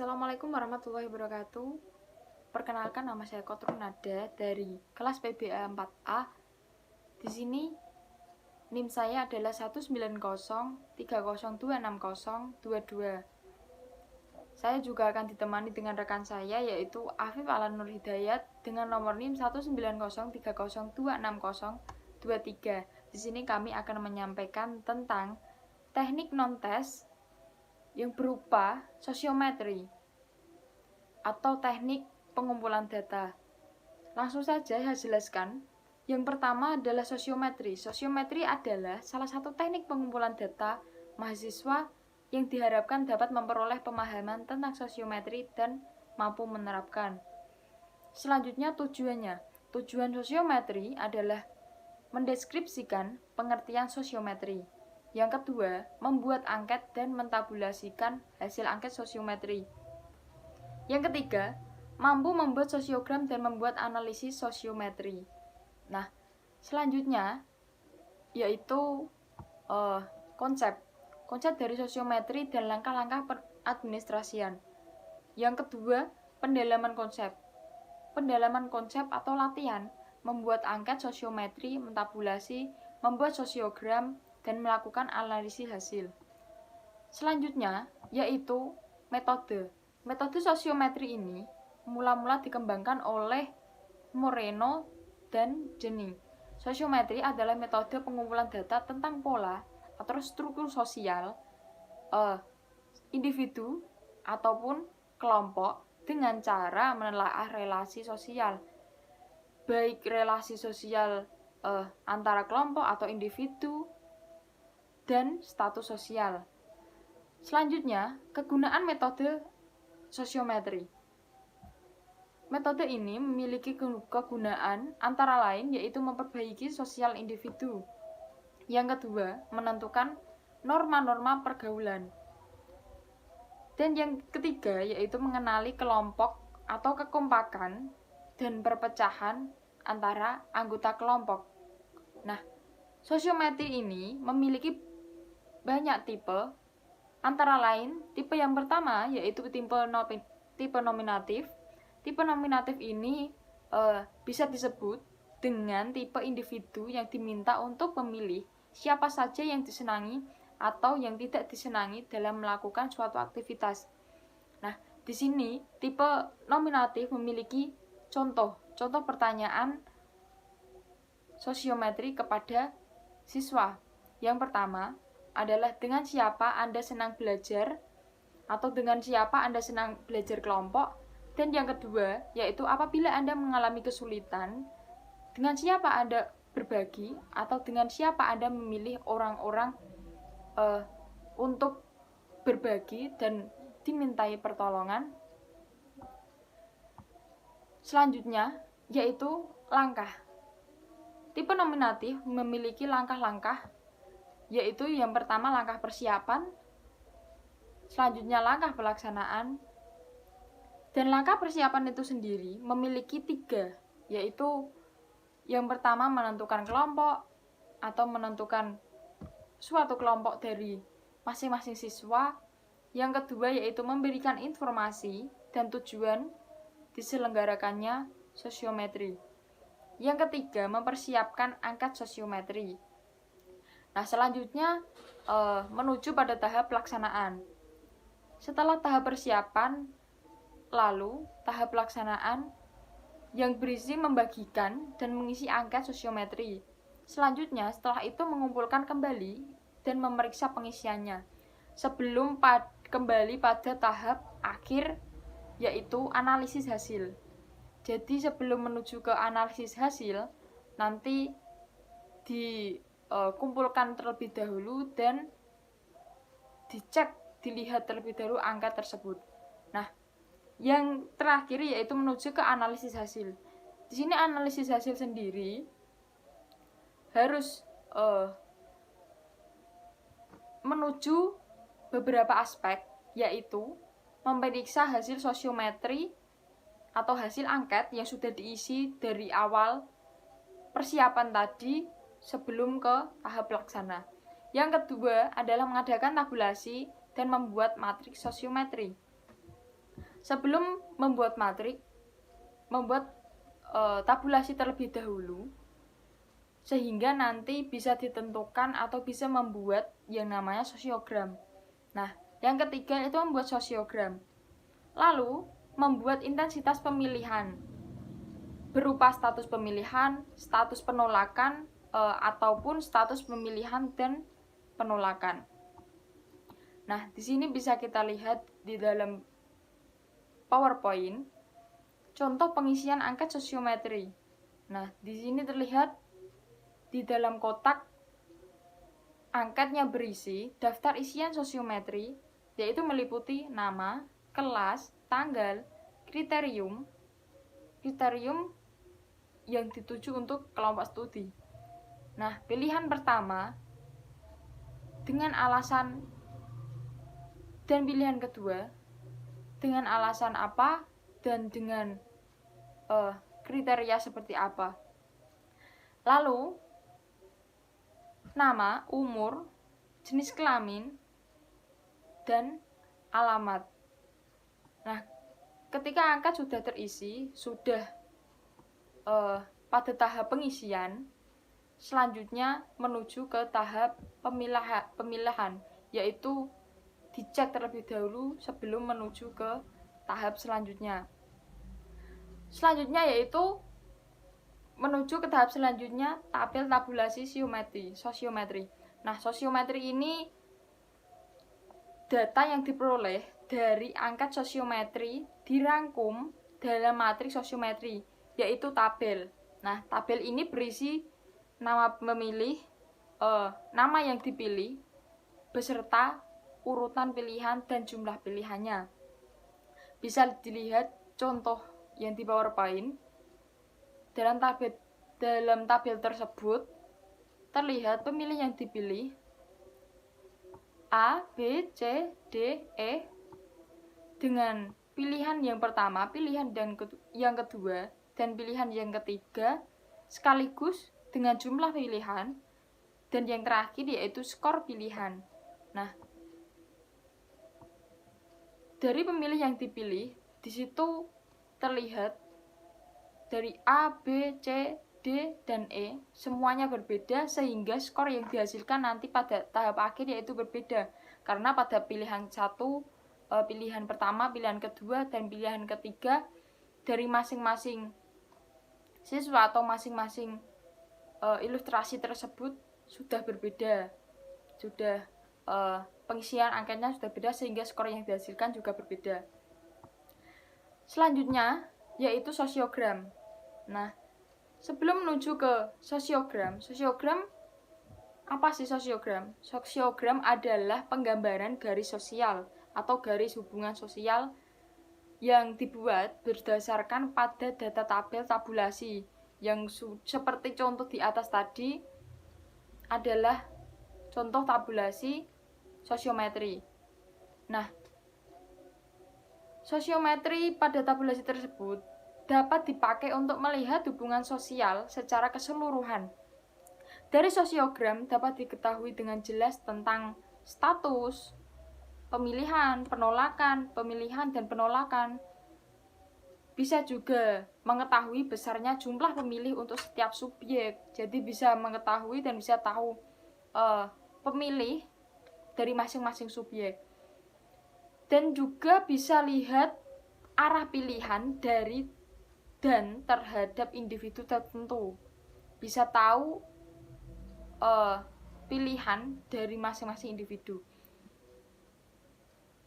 Assalamualaikum warahmatullahi wabarakatuh. Perkenalkan, nama saya Kotrun Nada dari kelas PBA 4A. Di sini NIM saya adalah 19030260022. Saya juga akan ditemani dengan rekan saya yaitu Afif Alan Nur Hidayat dengan nomor NIM 19030260023. Di sini kami akan menyampaikan tentang teknik non-tes yang berupa sosiometri atau teknik pengumpulan data. Langsung saja saya jelaskan. Yang pertama adalah sosiometri. Sosiometri adalah salah satu teknik pengumpulan data mahasiswa yang diharapkan dapat memperoleh pemahaman tentang sosiometri dan mampu menerapkan. Selanjutnya tujuannya. Tujuan sosiometri adalah mendeskripsikan pengertian sosiometri. Yang kedua, membuat angket dan mentabulasikan hasil angket sosiometri. Yang ketiga, mampu membuat sosiogram dan membuat analisis sosiometri. Nah, selanjutnya yaitu konsep dari sosiometri dan langkah-langkah pengadministrasian. Yang kedua, pendalaman konsep. Pendalaman konsep atau latihan membuat angket sosiometri, mentabulasi, membuat sosiogram, dan melakukan analisis hasil. Selanjutnya, yaitu metode. Metode sosiometri ini mula-mula dikembangkan oleh Moreno dan Jenny. Sosiometri adalah metode pengumpulan data tentang pola atau struktur sosial individu ataupun kelompok dengan cara menelaah relasi sosial, baik relasi sosial antara kelompok atau individu dan status sosial. Selanjutnya, kegunaan metode sosiometri. Metode ini memiliki kegunaan antara lain yaitu memperbaiki sosial individu. Yang kedua, menentukan norma-norma pergaulan. Dan yang ketiga yaitu mengenali kelompok atau kekompakan dan perpecahan antara anggota kelompok. Nah, sosiometri ini memiliki banyak tipe, antara lain tipe yang pertama yaitu tipe nominatif. Tipe nominatif ini bisa disebut dengan tipe individu yang diminta untuk memilih siapa saja yang disenangi atau yang tidak disenangi dalam melakukan suatu aktivitas. Nah, di sini tipe nominatif memiliki contoh pertanyaan sosiometri kepada siswa. Yang pertama adalah dengan siapa Anda senang belajar atau dengan siapa Anda senang belajar kelompok. Dan yang kedua yaitu apabila Anda mengalami kesulitan, dengan siapa Anda berbagi atau dengan siapa Anda memilih orang-orang untuk berbagi dan dimintai pertolongan. Selanjutnya yaitu langkah. Tipe nominatif memiliki langkah-langkah, yaitu yang pertama langkah persiapan, selanjutnya langkah pelaksanaan, dan langkah persiapan itu sendiri memiliki 3, yaitu yang pertama menentukan kelompok atau menentukan suatu kelompok dari masing-masing siswa. Yang kedua yaitu memberikan informasi dan tujuan diselenggarakannya sosiometri. Yang ketiga mempersiapkan angket sosiometri. Nah, selanjutnya menuju pada tahap pelaksanaan. Setelah tahap persiapan, lalu tahap pelaksanaan yang berisi membagikan dan mengisi angket sosiometri. Selanjutnya, setelah itu mengumpulkan kembali dan memeriksa pengisiannya sebelum kembali pada tahap akhir yaitu analisis hasil. Jadi sebelum menuju ke analisis hasil, nanti dikumpulkan terlebih dahulu dan dilihat terlebih dahulu angka tersebut. Nah, yang terakhir yaitu menuju ke analisis hasil. Di sini analisis hasil sendiri harus menuju beberapa aspek, yaitu memeriksa hasil sosiometri atau hasil angket yang sudah diisi dari awal persiapan tadi sebelum ke tahap pelaksana. Yang kedua adalah mengadakan tabulasi dan membuat matriks sosiometri. sebelum membuat tabulasi terlebih dahulu, sehingga nanti bisa ditentukan atau bisa membuat yang namanya sosiogram. Nah, yang ketiga itu membuat sosiogram. Lalu, membuat intensitas pemilihan berupa status pemilihan, status penolakan, ataupun status pemilihan dan penolakan. Nah, di sini bisa kita lihat di dalam PowerPoint contoh pengisian angket sosiometri. Nah, di sini terlihat di dalam kotak angketnya berisi daftar isian sosiometri, yaitu meliputi nama, kelas, tanggal, kriterium yang dituju untuk kelompok studi. Nah, pilihan pertama dengan alasan dan pilihan kedua dengan alasan apa dan dengan kriteria seperti apa. Lalu, nama, umur, jenis kelamin, dan alamat. Nah, ketika angka sudah terisi, sudah pada tahap pengisian, selanjutnya menuju ke tahap pemilihan, yaitu dicek terlebih dahulu sebelum menuju ke tahap selanjutnya. Selanjutnya yaitu menuju ke tahap selanjutnya, tabel tabulasi sosiometri. Nah, sosiometri ini data yang diperoleh dari angkat sosiometri dirangkum dalam matriks sosiometri, yaitu tabel. Nah, tabel ini berisi nama pemilih, nama yang dipilih, beserta urutan pilihan dan jumlah pilihannya. Bisa dilihat contoh yang di PowerPoint. Dalam tabel tersebut terlihat pemilih yang dipilih A, B, C, D, E dengan pilihan yang pertama, pilihan yang kedua, dan pilihan yang ketiga sekaligus dengan jumlah pilihan, dan yang terakhir yaitu skor pilihan. Nah, dari pemilih yang dipilih, di situ terlihat dari A, B, C, D, dan E semuanya berbeda, sehingga skor yang dihasilkan nanti pada tahap akhir yaitu berbeda. Karena pada pilihan satu, pilihan pertama, pilihan kedua, dan pilihan ketiga dari masing-masing siswa atau masing-masing ilustrasi tersebut sudah berbeda. Sudah pengisian angkanya sudah beda, sehingga skor yang dihasilkan juga berbeda. Selanjutnya yaitu sosiogram. Nah, sebelum menuju ke sosiogram apa sih sosiogram? Sosiogram adalah penggambaran garis sosial atau garis hubungan sosial yang dibuat berdasarkan pada data tabel tabulasi yang seperti contoh di atas tadi adalah contoh tabulasi sosiometri. Nah, sosiometri pada tabulasi tersebut dapat dipakai untuk melihat hubungan sosial secara keseluruhan. Dari sosiogram dapat diketahui dengan jelas tentang status, pemilihan, penolakan, pemilihan, dan penolakan. Bisa juga mengetahui besarnya jumlah pemilih untuk setiap subjek. Jadi bisa mengetahui dan bisa tahu pemilih dari masing-masing subjek. Dan juga bisa lihat arah pilihan dari dan terhadap individu tertentu. Bisa tahu pilihan dari masing-masing individu.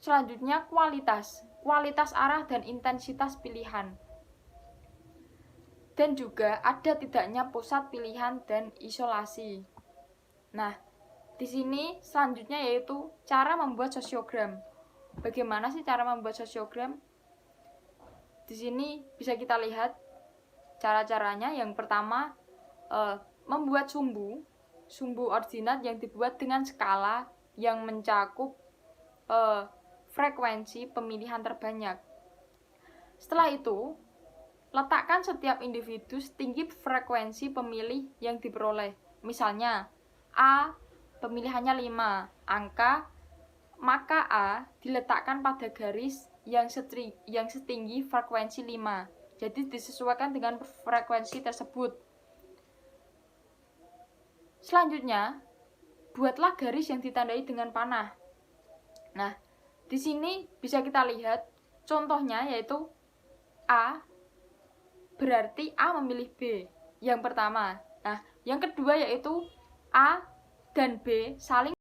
Selanjutnya kualitas arah dan intensitas pilihan. Dan juga ada tidaknya pusat pilihan dan isolasi. Nah, di sini selanjutnya yaitu cara membuat sosiogram. Bagaimana sih cara membuat sosiogram? Di sini bisa kita lihat cara-caranya. Yang pertama, membuat sumbu ordinat yang dibuat dengan skala yang mencakup frekuensi pemilihan terbanyak. Setelah itu, letakkan setiap individu setinggi frekuensi pemilih yang diperoleh. Misalnya, A pemilihannya 5, angka maka A diletakkan pada garis yang setinggi frekuensi 5. Jadi disesuaikan dengan frekuensi tersebut. Selanjutnya, buatlah garis yang ditandai dengan panah. Nah, di sini bisa kita lihat contohnya yaitu A berarti A memilih B yang pertama. Nah, yang kedua yaitu A dan B saling